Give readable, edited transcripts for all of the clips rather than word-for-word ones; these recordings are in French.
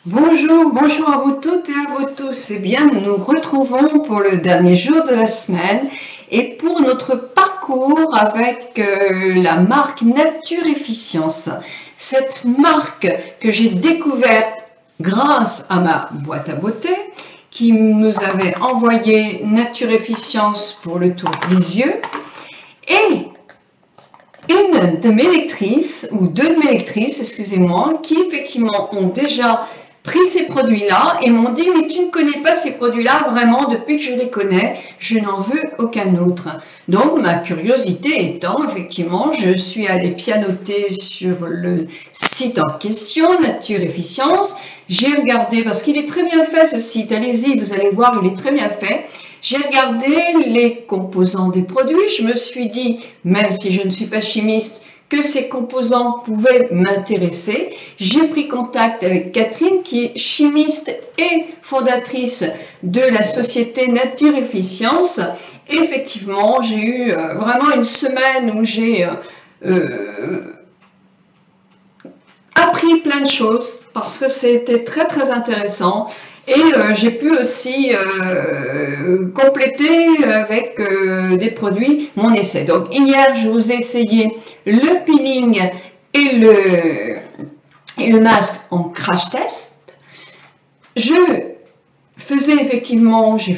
Bonjour à vous toutes et à vous tous. Eh bien, nous nous retrouvons pour le dernier jour de la semaine et pour notre parcours avec la marque Nature Efficience. Cette marque que j'ai découverte grâce à ma boîte à beauté qui nous avait envoyé Nature Efficience pour le tour des yeux. Et une de mes lectrices, ou deux de mes lectrices, excusez-moi, qui effectivement ont déjà pris ces produits-là et m'ont dit « mais tu ne connais pas ces produits-là, vraiment, depuis que je les connais, je n'en veux aucun autre ». Donc ma curiosité étant, effectivement, je suis allée pianoter sur le site en question, Nature Efficience. J'ai regardé, parce qu'il est très bien fait ce site, allez-y, vous allez voir, il est très bien fait. J'ai regardé les composants des produits, je me suis dit, même si je ne suis pas chimiste, que ces composants pouvaient m'intéresser. J'ai pris contact avec Catherine, qui est chimiste et fondatrice de la société Nature Efficience. Et effectivement, j'ai eu vraiment une semaine où j'ai appris plein de choses, parce que c'était très intéressant. Et j'ai pu aussi compléter avec des produits mon essai. Donc hier, je vous ai essayé le peeling et le masque en crash test. Je faisais effectivement, j'ai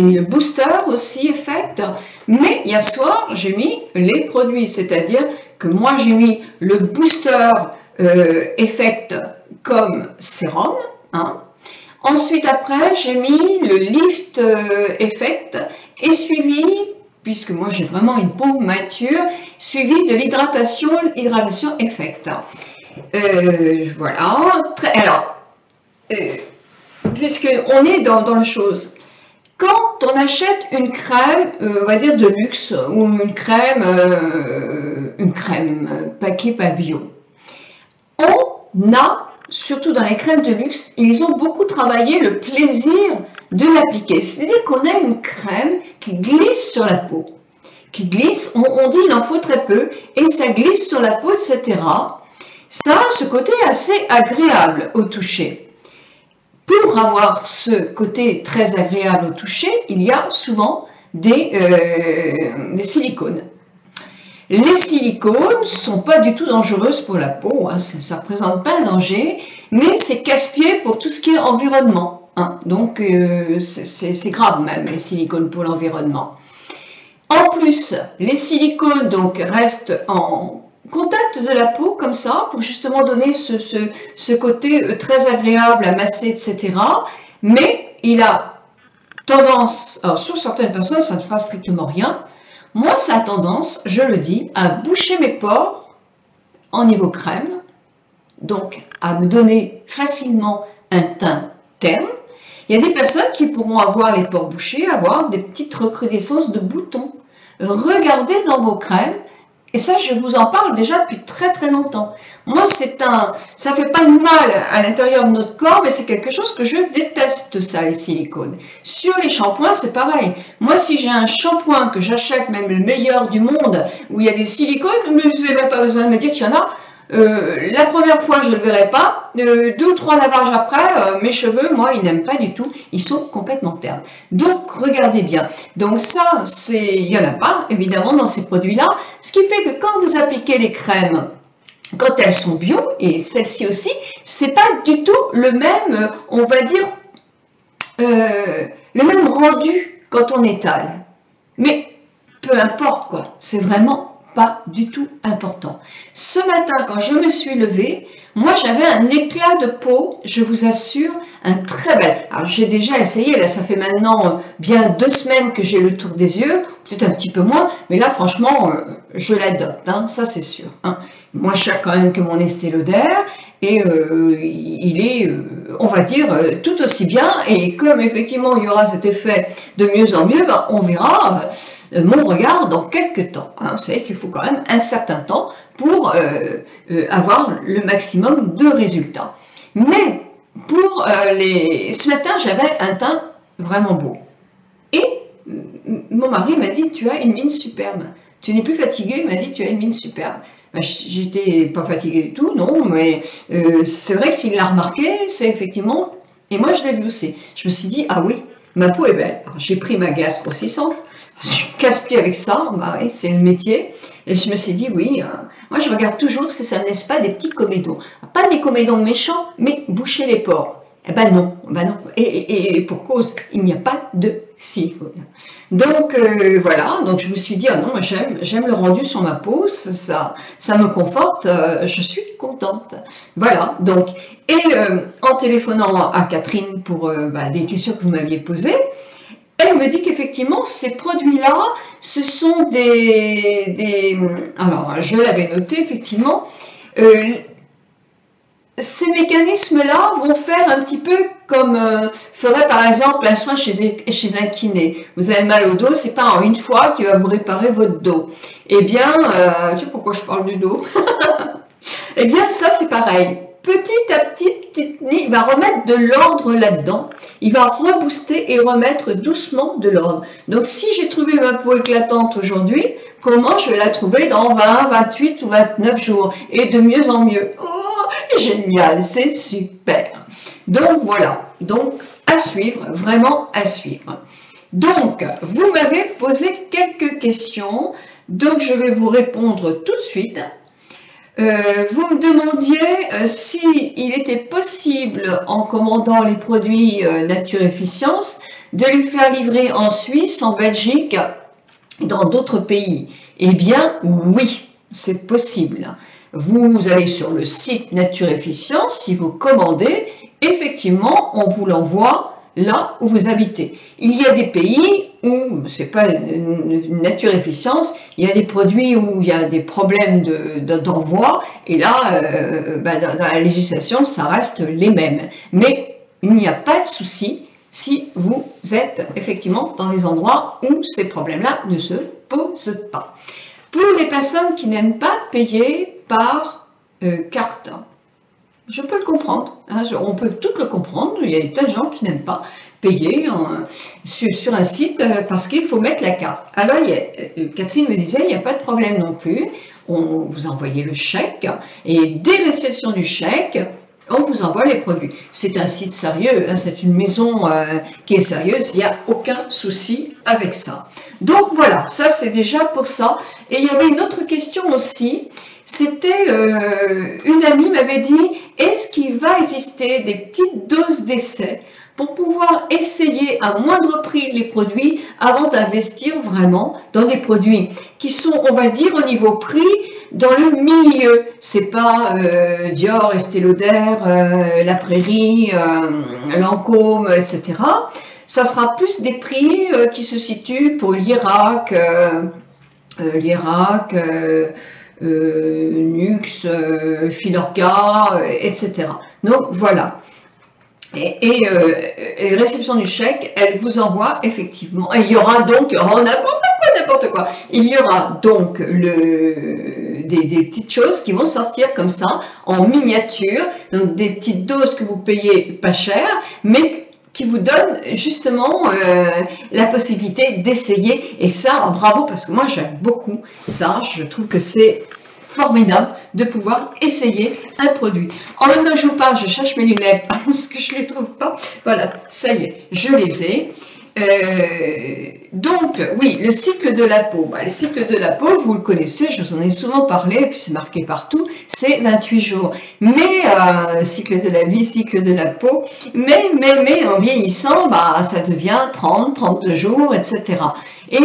mis le booster aussi effect, mais hier soir, j'ai mis les produits, c'est-à-dire que moi j'ai mis le booster effect comme sérum, hein. Ensuite, après, j'ai mis le Lift Effect et suivi, puisque moi j'ai vraiment une peau mature, suivi de l'hydratation Effect. Voilà. Alors, puisqu'on est dans la chose, quand on achète une crème, on va dire de luxe, ou une crème paquet pavillon, on a, surtout dans les crèmes de luxe, ils ont beaucoup travaillé le plaisir de l'appliquer. C'est-à-dire qu'on a une crème qui glisse sur la peau. Qui glisse, on dit il en faut très peu, et ça glisse sur la peau, etc. Ça a ce côté assez agréable au toucher. Pour avoir ce côté très agréable au toucher, il y a souvent des silicones. Les silicones ne sont pas du tout dangereuses pour la peau, hein, ça ne représente pas un danger, mais c'est casse-pied pour tout ce qui est environnement. Hein, donc c'est grave même les silicones pour l'environnement. En plus, les silicones donc restent en contact de la peau comme ça, pour justement donner ce côté très agréable à masser, etc. Mais il a tendance, alors sur certaines personnes ça ne fera strictement rien. Moi, ça a tendance, je le dis, à boucher mes pores en niveau crème, donc à me donner facilement un teint terne. Il y a des personnes qui pourront avoir les pores bouchés, avoir des petites recrudescences de boutons. Regardez dans vos crèmes, et ça, je vous en parle déjà depuis très longtemps. Moi, ça fait pas de mal à l'intérieur de notre corps, mais c'est quelque chose que je déteste, ça, les silicones. Sur les shampoings, c'est pareil. Moi, si j'ai un shampoing que j'achète, même le meilleur du monde, où il y a des silicones, mais vous n'avez même pas besoin de me dire qu'il y en a. La première fois, je ne le verrai pas. 2 ou 3 lavages après, mes cheveux, moi, ils n'aiment pas du tout. Ils sont complètement ternes. Donc, regardez bien. Donc ça, il n'y en a pas, évidemment, dans ces produits-là. Ce qui fait que quand vous appliquez les crèmes, quand elles sont bio, et celles-ci aussi, c'est pas du tout le même, on va dire, le même rendu quand on étale. Mais peu importe, quoi. C'est vraiment pas du tout important. Ce matin, quand je me suis levée, moi j'avais un éclat de peau, je vous assure, un très bel. Alors j'ai déjà essayé, là ça fait maintenant bien 2 semaines que j'ai le tour des yeux, peut-être un petit peu moins, mais là franchement je l'adopte, hein, ça c'est sûr. Hein. Moins cher quand même que mon Estée Lauder, et il est, on va dire, tout aussi bien, et comme effectivement il y aura cet effet de mieux en mieux, ben, on verra mon regard dans quelques temps. Hein. Vous savez qu'il faut quand même un certain temps pour avoir le maximum de résultats. Mais pour ce matin, j'avais un teint vraiment beau. Et mon mari m'a dit, tu as une mine superbe. Tu n'es plus fatiguée, il m'a dit, tu as une mine superbe. J'étais pas fatiguée du tout, non, mais c'est vrai que s'il l'a remarqué, c'est effectivement, et moi je l'ai vu aussi, je me suis dit, ah oui, ma peau est belle. J'ai pris ma glace grossissante, je casse-pied avec ça, bah oui, c'est le métier, et je me suis dit, oui, moi je regarde toujours si ça ne laisse pas des petits comédons, pas des comédons méchants, mais boucher les pores. Eh ben non, et pour cause, il n'y a pas de silicone. Donc voilà, donc je me suis dit, ah non, moi j'aime le rendu sur ma peau, ça me conforte, je suis contente. Voilà, donc, et en téléphonant à Catherine pour des questions que vous m'aviez posées, elle me dit qu'effectivement, ces produits-là, ce sont alors je l'avais noté effectivement, ces mécanismes-là vont faire un petit peu comme ferait par exemple un soin chez un kiné. Vous avez mal au dos, c'est pas en une fois qu'il va vous réparer votre dos. Eh bien, tu sais pourquoi je parle du dos? Eh bien, ça c'est pareil. Petit à petit, il va remettre de l'ordre là-dedans. Il va rebooster et remettre doucement de l'ordre. Donc, si j'ai trouvé ma peau éclatante aujourd'hui, comment je vais la trouver dans 20, 28 ou 29 jours? Et de mieux en mieux. Oh, génial, c'est super. Donc, voilà. Donc, à suivre, vraiment à suivre. Donc, vous m'avez posé quelques questions. Donc, je vais vous répondre tout de suite. Vous me demandiez s'il était possible, en commandant les produits Nature Efficience, de les faire livrer en Suisse, en Belgique, dans d'autres pays. Eh bien, oui, c'est possible. Vous allez sur le site Nature Efficience, si vous commandez, effectivement, on vous l'envoie là où vous habitez. Il y a des pays où c'est pas une Nature Efficience, il y a des produits où il y a des problèmes d'envoi, et là, dans la législation, ça reste les mêmes. Mais il n'y a pas de souci si vous êtes effectivement dans des endroits où ces problèmes-là ne se posent pas. Pour les personnes qui n'aiment pas payer par carte, je peux le comprendre, hein, on peut tout le comprendre, il y a des tas de gens qui n'aiment pas payer sur un site parce qu'il faut mettre la carte. Alors, Catherine me disait, il n'y a pas de problème non plus, vous envoyez le chèque et dès réception du chèque, on vous envoie les produits. C'est un site sérieux, hein, c'est une maison qui est sérieuse, il n'y a aucun souci avec ça. Donc voilà, ça c'est déjà pour ça. Et il y avait une autre question aussi, c'était une amie m'avait dit, est-ce qu'il va exister des petites doses d'essai pour pouvoir essayer à moindre prix les produits avant d'investir vraiment dans des produits qui sont, on va dire, au niveau prix, dans le milieu. C'est pas Dior, Estée Lauder, La Prairie, Lancôme, etc. Ça sera plus des prix qui se situent pour l'Irak, Nux, Filorca, etc. Donc voilà. Et réception du chèque, elle vous envoie effectivement. Et il y aura donc, oh, n'importe quoi. Il y aura donc des petites choses qui vont sortir comme ça, en miniature, donc des petites doses que vous payez pas cher, mais qui vous donnent justement la possibilité d'essayer. Et ça, bravo, parce que moi j'aime beaucoup ça, je trouve que c'est formidable de pouvoir essayer un produit. En même temps que je vous parle, je cherche mes lunettes parce que je ne les trouve pas. Voilà, ça y est, je les ai. Donc, oui, le cycle de la peau. Le cycle de la peau, vous le connaissez, je vous en ai souvent parlé, et puis c'est marqué partout, c'est 28 jours. Mais, cycle de la vie, cycle de la peau, mais en vieillissant, ça devient 30, 32 jours, etc. Et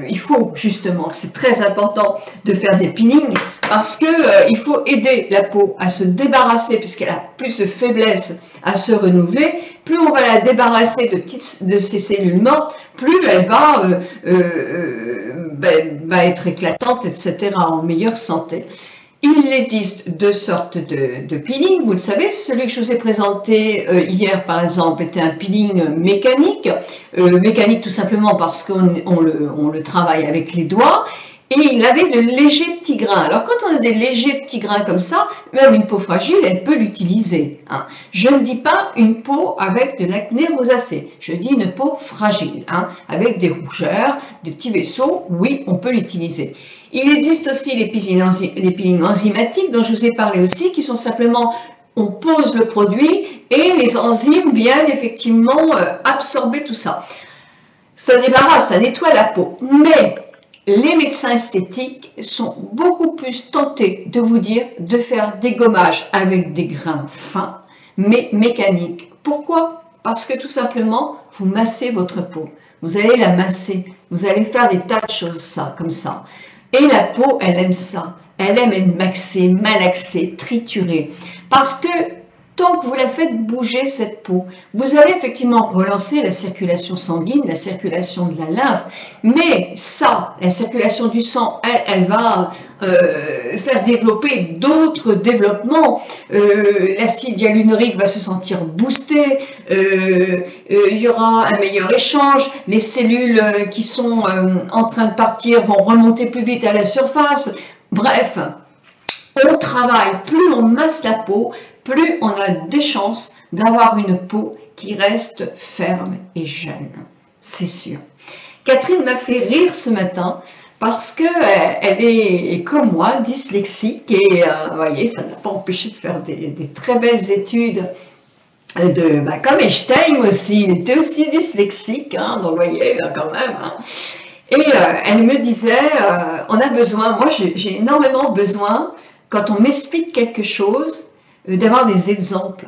il faut justement, c'est très important de faire des peelings parce que il faut aider la peau à se débarrasser puisqu'elle a plus de faiblesse à se renouveler. Plus on va la débarrasser de ces cellules mortes, plus elle va être éclatante, etc., en meilleure santé. Il existe deux sortes de peeling, vous le savez, celui que je vous ai présenté hier par exemple était un peeling mécanique, mécanique tout simplement parce qu'on le travaille avec les doigts, et il avait de légers petits grains. Alors quand on a des légers petits grains comme ça, même une peau fragile, elle peut l'utiliser. Hein. Je ne dis pas une peau avec de l'acné rosacée, je dis une peau fragile, hein, avec des rougeurs, des petits vaisseaux, oui, on peut l'utiliser. Il existe aussi les peelings enzymatiques dont je vous ai parlé aussi, qui sont simplement, on pose le produit et les enzymes viennent effectivement absorber tout ça. Ça débarrasse, ça nettoie la peau, mais les médecins esthétiques sont beaucoup plus tentés de vous dire de faire des gommages avec des grains fins, mais mécaniques. Pourquoi? Parce que tout simplement, vous massez votre peau. Vous allez la masser, vous allez faire des tas de choses ça, comme ça. Et la peau, elle aime ça. Elle aime être maxée, malaxée, triturée. Parce que tant que vous la faites bouger, cette peau, vous allez effectivement relancer la circulation sanguine, la circulation de la lymphe, mais ça, la circulation du sang, elle va faire développer d'autres développements. L'acide hyaluronique va se sentir boosté, il y aura un meilleur échange, les cellules qui sont en train de partir vont remonter plus vite à la surface. Bref, on travaille, plus on masse la peau, plus on a des chances d'avoir une peau qui reste ferme et jeune, c'est sûr. Catherine m'a fait rire ce matin parce qu'elle est comme moi, dyslexique, et vous voyez, ça n'a pas empêché de faire des très belles études. Comme Einstein aussi, il était aussi dyslexique, hein, donc vous voyez, quand même. Hein. Et elle me disait, on a besoin, moi j'ai énormément besoin, quand on m'explique quelque chose, d'avoir des exemples.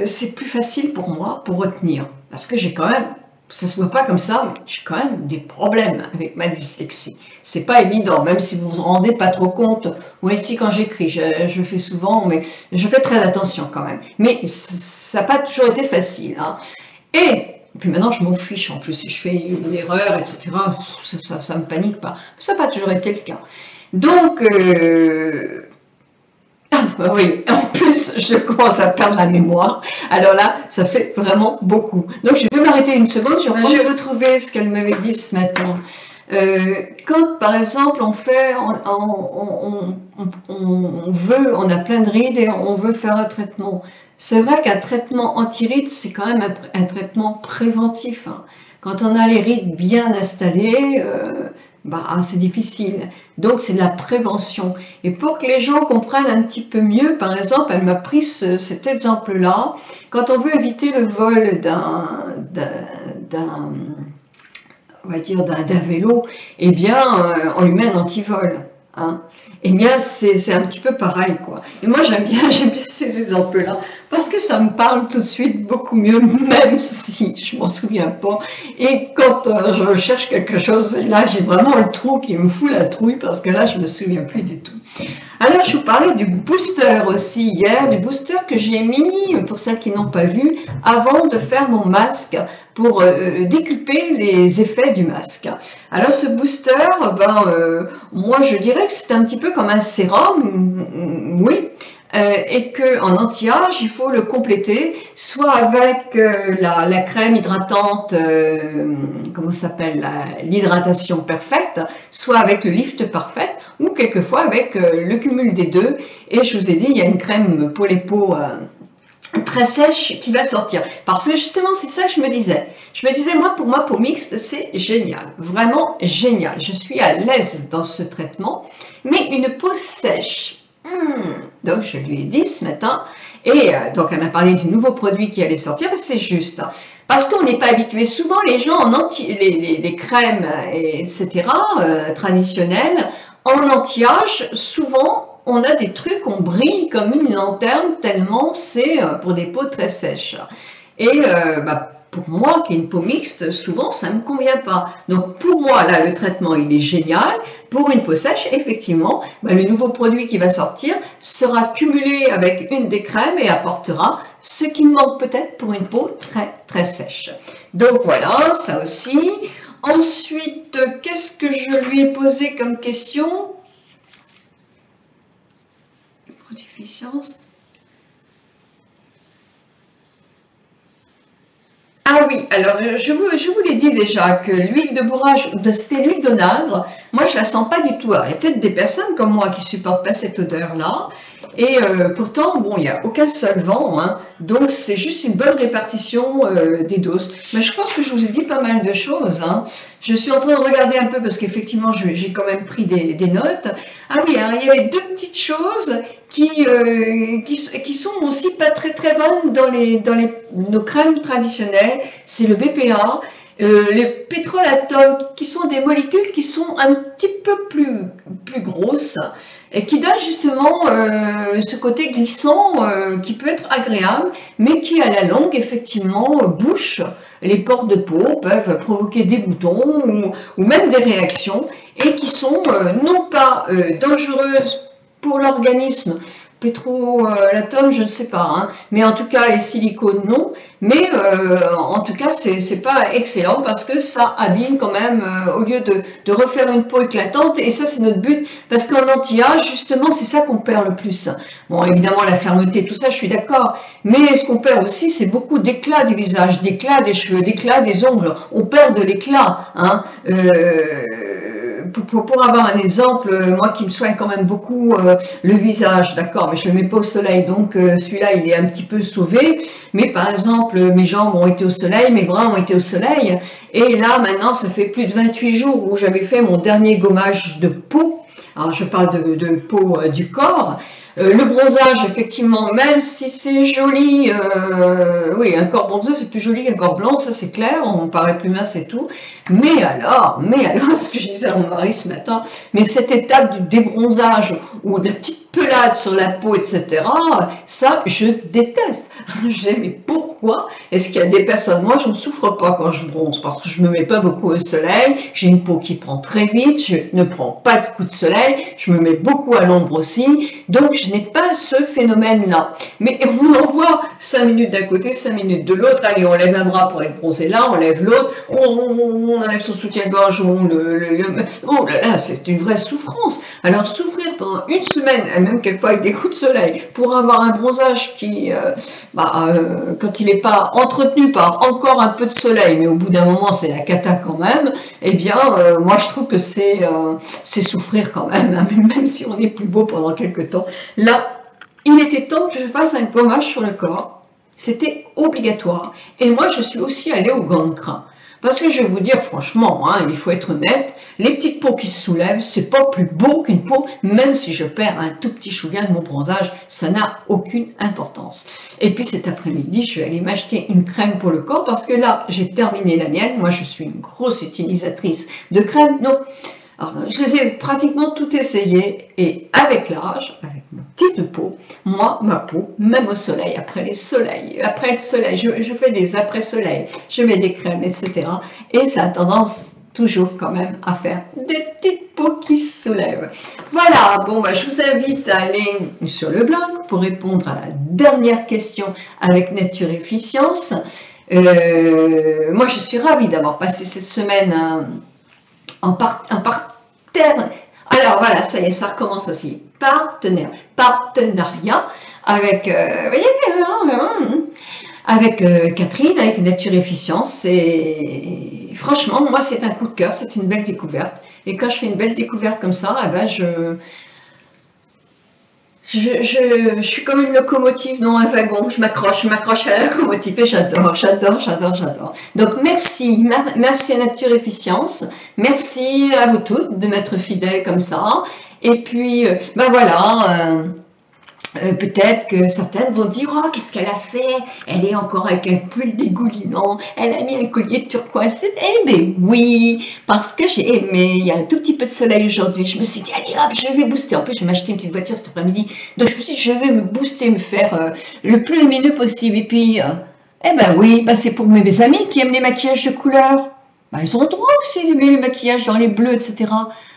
C'est plus facile pour moi pour retenir, parce que j'ai quand même, ça se voit pas comme ça, mais j'ai quand même des problèmes avec ma dyslexie. C'est pas évident, même si vous vous rendez pas trop compte. Moi ici quand j'écris, je le fais souvent, mais je fais très attention quand même. Mais ça n'a pas toujours été facile. Hein. Et puis maintenant, je m'en fiche. En plus, si je fais une erreur, etc., ça me panique pas. Ça n'a pas toujours été le cas. Donc, oui, en plus, je commence à perdre la mémoire. Alors là, ça fait vraiment beaucoup. Donc, je vais m'arrêter une seconde. Je vais retrouver ce qu'elle m'avait dit ce matin. Quand, par exemple, on a plein de rides et on veut faire un traitement. C'est vrai qu'un traitement anti-rides, c'est quand même un traitement préventif. Hein. Quand on a les rides bien installées, c'est difficile. Donc, c'est de la prévention. Et pour que les gens comprennent un petit peu mieux, par exemple, elle m'a pris cet exemple-là. Quand on veut éviter le vol on va dire d'un vélo, eh bien, on lui met un antivol. Hein. Eh bien, c'est un petit peu pareil, quoi. Et moi, j'aime bien ces exemples-là, parce que ça me parle tout de suite beaucoup mieux, même si je m'en souviens pas. Et quand je cherche quelque chose, là, j'ai vraiment le trou qui me fout la trouille, parce que là, je me souviens plus du tout. Alors, je vous parlais du booster aussi hier, du booster que j'ai mis, pour celles qui n'ont pas vu, avant de faire mon masque, pour déculper les effets du masque. Alors ce booster, moi je dirais que c'est un petit peu comme un sérum, oui, et qu'en anti-âge, il faut le compléter, soit avec la crème hydratante, comment ça s'appelle, l'hydratation parfaite, soit avec le lift parfait, ou quelquefois avec le cumul des deux. Et je vous ai dit, il y a une crème pour les peaux très sèche qui va sortir. Parce que justement, c'est ça que je me disais. Je me disais, moi, pour ma peau mixte, c'est génial. Vraiment génial. Je suis à l'aise dans ce traitement. Mais une peau sèche. Donc, je lui ai dit ce matin. Et donc, elle m'a parlé du nouveau produit qui allait sortir. Et c'est juste. Parce qu'on n'est pas habitué. Souvent, les gens les crèmes, etc., traditionnelles, en anti-âge, souvent, on a des trucs, on brille comme une lanterne tellement c'est pour des peaux très sèches. Et pour moi, qui ai une peau mixte, souvent ça ne me convient pas. Donc pour moi, là, le traitement, il est génial. Pour une peau sèche, effectivement, le nouveau produit qui va sortir sera cumulé avec une des crèmes et apportera ce qui me manque peut-être pour une peau très, très sèche. Donc voilà, ça aussi. Ensuite, qu'est-ce que je lui ai posé comme question ? Déficience. Ah oui, alors je vous l'ai dit déjà que l'huile de bourrage, c'était l'huile d'onagre, moi je la sens pas du tout. Alors, il y a peut-être des personnes comme moi qui supportent pas cette odeur-là, et pourtant, bon, il n'y a aucun solvant, hein, donc c'est juste une bonne répartition des doses. Mais je pense que je vous ai dit pas mal de choses, hein. Je suis en train de regarder un peu parce qu'effectivement j'ai quand même pris des notes. Ah oui, alors, il y avait deux petites choses qui sont aussi pas très bonnes nos crèmes traditionnelles, c'est le BPA, les pétrolatum, qui sont des molécules qui sont un petit peu plus grosses et qui donnent justement ce côté glissant qui peut être agréable, mais qui à la longue effectivement bouche les pores de peau, peuvent provoquer des boutons ou même des réactions et qui sont non pas dangereuses pour l'organisme. Pétrolatum, je ne sais pas, hein. Mais en tout cas les silicones non, mais en tout cas c'est pas excellent parce que ça abîme quand même au lieu de refaire une peau éclatante, et ça c'est notre but parce qu'en anti-âge justement c'est ça qu'on perd le plus. Bon, évidemment la fermeté, tout ça je suis d'accord, mais ce qu'on perd aussi c'est beaucoup d'éclat du visage, d'éclat des cheveux, d'éclat des ongles, on perd de l'éclat, hein. Pour avoir un exemple, moi qui me soigne quand même beaucoup le visage, d'accord, mais je ne le mets pas au soleil, donc celui-là il est un petit peu sauvé, mais par exemple mes jambes ont été au soleil, mes bras ont été au soleil, et là maintenant ça fait plus de 28 jours où j'avais fait mon dernier gommage de peau. Alors je parle de peau du corps. Le bronzage, effectivement, même si c'est joli, oui, un corps bronzé c'est plus joli qu'un corps blanc, ça c'est clair, on paraît plus mince et tout. Mais alors, ce que je disais à mon mari ce matin, mais cette étape du débronzage ou de la petite pelade sur la peau, etc., ça je déteste. Je disais, mais pourquoi est-ce qu'il y a des personnes, moi je ne souffre pas quand je bronze parce que je ne me mets pas beaucoup au soleil, j'ai une peau qui prend très vite, je ne prends pas de coups de soleil, je me mets beaucoup à l'ombre aussi, donc je n'ai pas ce phénomène-là. Mais on en voit 5 minutes d'un côté, 5 minutes de l'autre, allez, on lève un bras pour être bronzé là, on lève l'autre, on enlève son soutien-gorge, oh là là, c'est une vraie souffrance. Alors souffrir pendant une semaine, et même quelquefois avec des coups de soleil, pour avoir un bronzage qui, quand il n'est pas entretenu par encore un peu de soleil, mais au bout d'un moment c'est la cata quand même, eh bien moi je trouve que c'est souffrir quand même, hein, même si on est plus beau pendant quelques temps. Là, il était temps que je fasse un gommage sur le corps, c'était obligatoire, et moi je suis aussi allée au gant de crin. Parce que je vais vous dire franchement, hein, il faut être honnête, les petites peaux qui se soulèvent, c'est pas plus beau qu'une peau, même si je perds un tout petit chouïa de mon bronzage, ça n'a aucune importance. Et puis cet après-midi, je vais aller m'acheter une crème pour le corps, parce que là, j'ai terminé la mienne, moi je suis une grosse utilisatrice de crème, donc alors, je les ai pratiquement tout essayé, et avec l'âge, avec mon type de peau, moi, ma peau, même au soleil, après le soleil, je fais des après-soleil, je mets des crèmes, etc. Et ça a tendance toujours quand même à faire des petites peaux qui se soulèvent. Voilà, bon, je vous invite à aller sur le blog pour répondre à la dernière question avec Nature Efficience. Moi, je suis ravie d'avoir passé cette semaine en partenariat. Alors voilà, ça y est, ça recommence aussi. Partenariat avec, avec Catherine, avec Nature Efficience. Et franchement, moi, c'est un coup de cœur, c'est une belle découverte. Et quand je fais une belle découverte comme ça, eh ben, je suis comme une locomotive dans un wagon, je m'accroche à la locomotive et j'adore. Donc merci à Nature Efficience, merci à vous toutes de m'être fidèles comme ça. Et puis, voilà, peut-être que certaines vont dire « Oh, qu'est-ce qu'elle a fait? Elle est encore avec un pull dégoulinant, elle a mis un collier de turquoise. » Eh bien oui, parce que j'ai aimé, il y a un tout petit peu de soleil aujourd'hui, je me suis dit « Allez hop, je vais booster. » En plus, je vais m'acheter une petite voiture cet après-midi, donc je me suis dit « Je vais me booster, me faire le plus lumineux possible. » Et puis, eh ben oui, c'est pour mes amis qui aiment les maquillages de couleur. Ils ont le droit aussi d'aimer les maquillages dans les bleus, etc.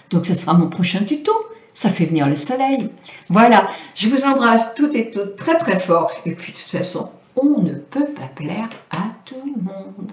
Donc ce sera mon prochain tuto. Ça fait venir le soleil. Voilà, je vous embrasse toutes et toutes très très fort. Et puis de toute façon, on ne peut pas plaire à tout le monde.